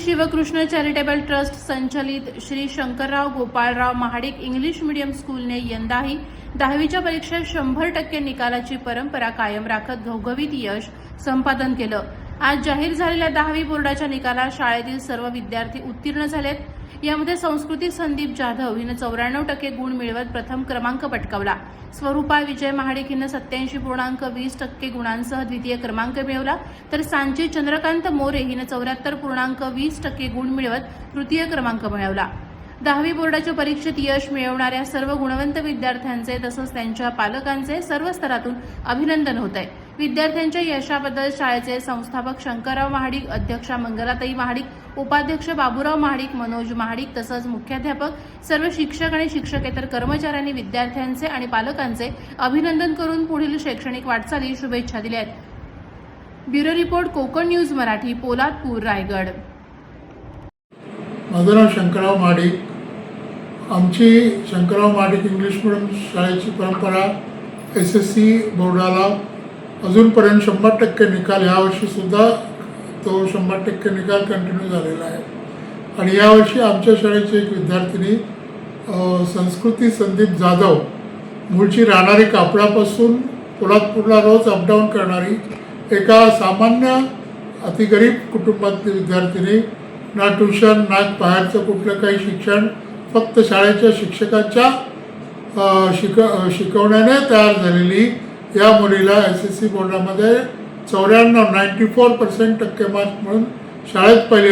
शिवकृष्ण charitable trust संचलित Shri Shankarrao Gopalrao Mahadik English medium स्कूलने यंदाही 10वीच्या परीक्षेत 100% निकालाची परंपरा कायम राखत घवघवीत यश संपादन केलं। आज जाहीर झालेल्या 10वी बोर्डाच्या निकालात शाळेतील सर्व विद्यार्थी उत्तीर्ण झालेत। यामध्ये संस्कृती संदीप जाधव हिने 94% गुण मिळवत प्रथम क्रमांक पटकावला। स्वरूपा विजय महाडिक हिने 87.20% गुणांसह द्वितीय क्रमांक मिळवला, तर सांची चंद्रकांत मोरे हिने 74.20% गुण मिळवत तृतीय क्रमांक मिळवला। 10वी बोर्डाच्या परीक्षेत यश मिळवणाऱ्या सर्व गुणवंत विद्यार्थ्यांचे तसंच त्यांच्या पालकांचे सर्व स्तरातून अभिनंदन होत आहे। विद्यार्थ्यांच्या यशाबद्दल शाळेचे संस्थापक शंकरराव महाडिक, अध्यक्षा मंगलाताई महाडिक, उपाध्यक्ष बाबूराव महाडिक, मनोज महाडिक तसंच मुख्याध्यापक, सर्व शिक्षक आणि शिक्षकेतर कर्मचाऱ्यांनी विद्यार्थ्यांचे आणि पालकांचे अभिनंदन करून पुढील शैक्षणिक वाटचालीस शुभेच्छा दिल्या आहेत। Bureau report, Konkan news Marathi, Poladpur, Raigad. माझं नाव शंकरराव महाडिक। आमची शंकरराव महाडिक इंग्लिश मीडियम शाळेची परंपरा SSC बोर्डाला अजूनपर्यंत 100% निकाल, यावर्षीसुद्धा तो 100% निकाल कंटिन्यू झालेला आहे। आणि यावर्षी आमच्या शाळेची एक विद्यार्थिनी संस्कृती संदीप जाधव, मूळची राहणारी कापडापासून पोलादपूरला रोज अपडाऊन करणारी एका सामान्य अतिगरीब कुटुंबातली विद्यार्थिनी, ना ट्यूशन ना बाहेरचं कुठलं काही शिक्षण, फक्त शाळेच्या शिक्षकाच्या शिकवण्याने तयार झालेली या मुलीला SSC बोर्डामध्ये 94% मार्क म्हणून शाळेत पहिली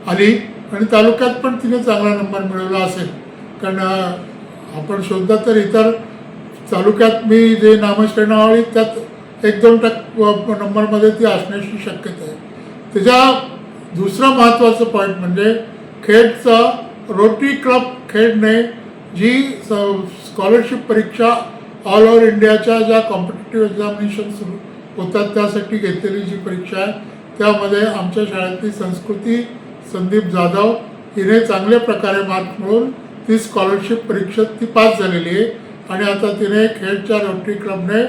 आली आणि तालुक्यात पण तिने चांगला नंबर मिळवला असेल। कारण आपण शोधता तर इतर तालुक्यात मी जे नामश्रेणावळी त्यात 1-2% नंबरमध्ये ती असण्याची शक्यता आहे। त्याच्या दुसरं महत्त्वाचं पॉईंट म्हणजे खेडचा रोटरी क्लब खेडने जी स्कॉलरशिप परीक्षा ऑल ओव्हर इंडियाच्या ज्या कॉम्पिटिटिव्ह एक्झामिनेशन सुरू होतात त्यासाठी घेतलेली जी परीक्षा आहे, त्यामध्ये आमच्या शाळेतली संस्कृती संदीप जाधव हिने चांगल्या प्रकारे मार्क मिळवून ती स्कॉलरशिप परीक्षेत ती पास झालेली आहे। आणि आता तिने खेडच्या रोटरी क्लबने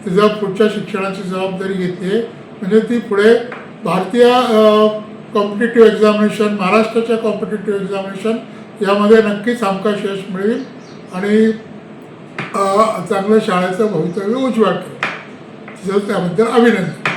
तिचा पुढच्या शिक्षणाची जबाबदारी घेतली आहे। म्हणजे ती पुढे भारतीय कॉम्पिटिटिव्ह एक्झामिनेशन, महाराष्ट्राच्या कॉम्पिटिटिव्ह एक्झामिनेशन यामध्ये नक्कीच हमखास यश मिळेल आणि चांगलं शाळेचं भवितव्य उज्ज्वल करेल। त्याबद्दल अभिनंदन।